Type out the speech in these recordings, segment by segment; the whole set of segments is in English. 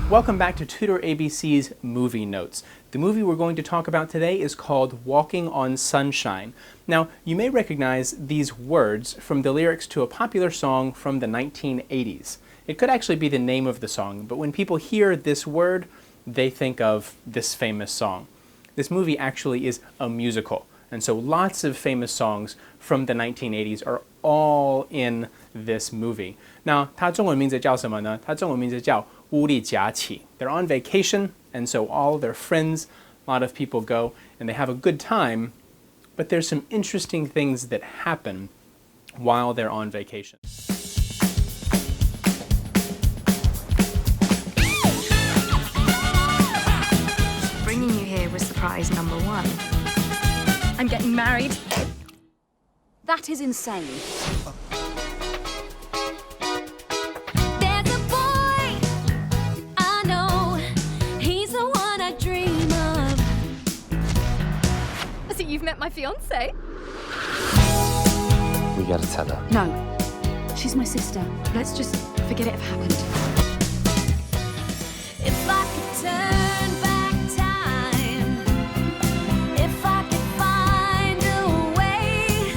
Welcome back to TutorABC's Movie Notes. The movie we're going to talk about today is called Walking on Sunshine. Now, you may recognize these words from the lyrics to a popular song from the 1980s. It could actually be the name of the song, but when people hear this word, they think of this famous song. This movie actually is a musical, and so lots of famous songs from the 1980s are all in this movie. Now, 它中文名字叫什么呢？它中文名字叫舞力假期. They're on vacation, and so all their friends, a lot of people go, and they have a good time, but there's some interesting things that happen while they're on vacation. Bringing you here was surprise number one. I'm getting married. That is insane. There's a boy I know, he's the one I dream of. So you've met my fiance? We gotta tell her. No. She's my sister. Let's just forget it happened. If I could turn back time, if I could find a way,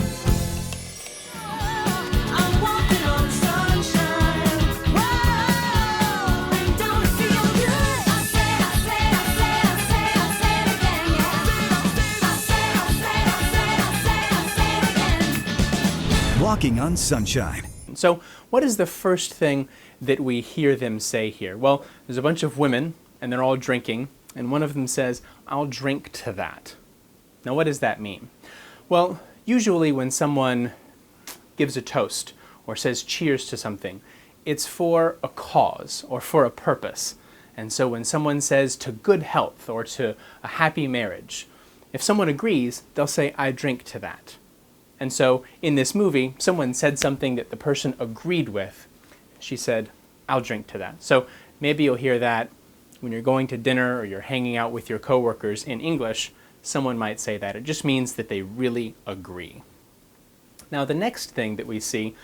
I'm walking on sunshine. Whoa, and don't it feel good? I say it again, yeah. I say it again. Walking on Sunshine. So, what is the first thing that we hear them say here? Well, there's a bunch of women, and they're all drinking, and one of them says, "I'll drink to that." Now, what does that mean? Well, usually when someone gives a toast or says cheers to something, it's for a cause or for a purpose. And so when someone says to good health or to a happy marriage, if someone agrees, they'll say, "I drink to that." And so in this movie, someone said something that the person agreed with. She said, "I'll drink to that." So maybe you'll hear that when you're going to dinner or you're hanging out with your coworkers in English, someone might say that. It just means that they really agree. Now the next thing that we see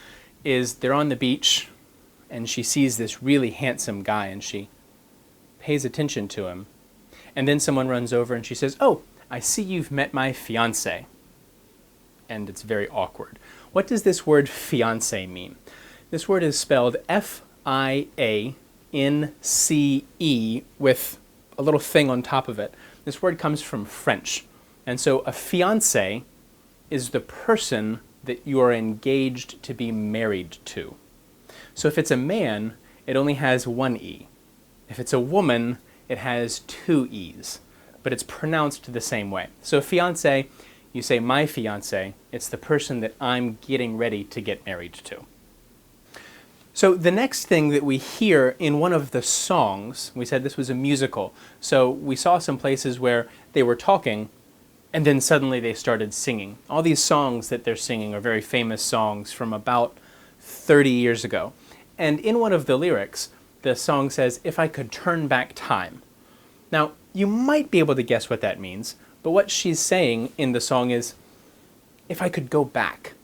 is they're on the beach and she sees this really handsome guy and she pays attention to him. And then someone runs over and she says, "Oh, I see you've met my fiancé." And it's very awkward. What does this word fiancé mean? This word is spelled F-I-A-N-C-E with a little thing on top of it. This word comes from French. And so a fiancé is the person that you are engaged to be married to. So if it's a man, it only has one E. If it's a woman, it has two E's, but it's pronounced the same way. So fiancé, you say my fiancé, it's the person that I'm getting ready to get married to. So the next thing that we hear in one of the songs, we said this was a musical, so we saw some places where they were talking and then suddenly they started singing. All these songs that they're singing are very famous songs from about 30 years ago. And in one of the lyrics, the song says, "If I could turn back time." Now, you might be able to guess what that means, but what she's saying in the song is, if I could go back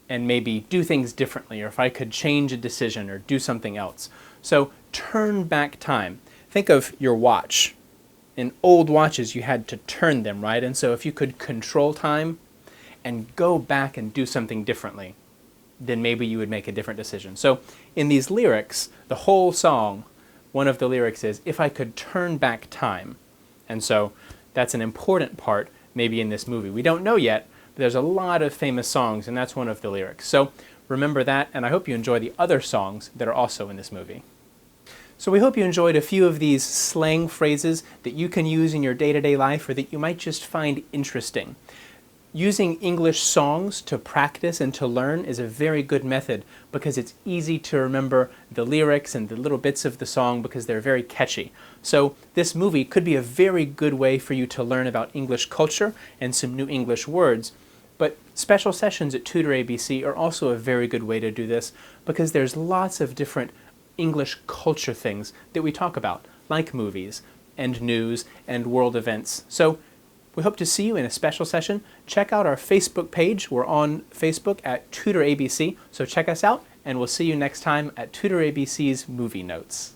and maybe do things differently, or if I could change a decision or do something else. So turn back time. Think of your watch. In old watches, you had to turn them, right? And so if you could control time and go back and do something differently, then maybe you would make a different decision. So in these lyrics, the whole song, one of the lyrics is, if I could turn back time. And so that's an important part maybe in this movie. We don't know yet, but there's a lot of famous songs, and that's one of the lyrics. So remember that, and I hope you enjoy the other songs that are also in this movie. So we hope you enjoyed a few of these slang phrases that you can use in your day-to-day life or that you might just find interesting. Using English songs to practice and to learn is a very good method because it's easy to remember the lyrics and the little bits of the song because they're very catchy. So this movie could be a very good way for you to learn about English culture and some new English words. But special sessions at TutorABC are also a very good way to do this because there's lots of different English culture things that we talk about, like movies and news and world events. So we hope to see you in a special session. Check out our Facebook page. We're on Facebook at TutorABC, so check us out, and we'll see you next time at TutorABC's Movie Notes.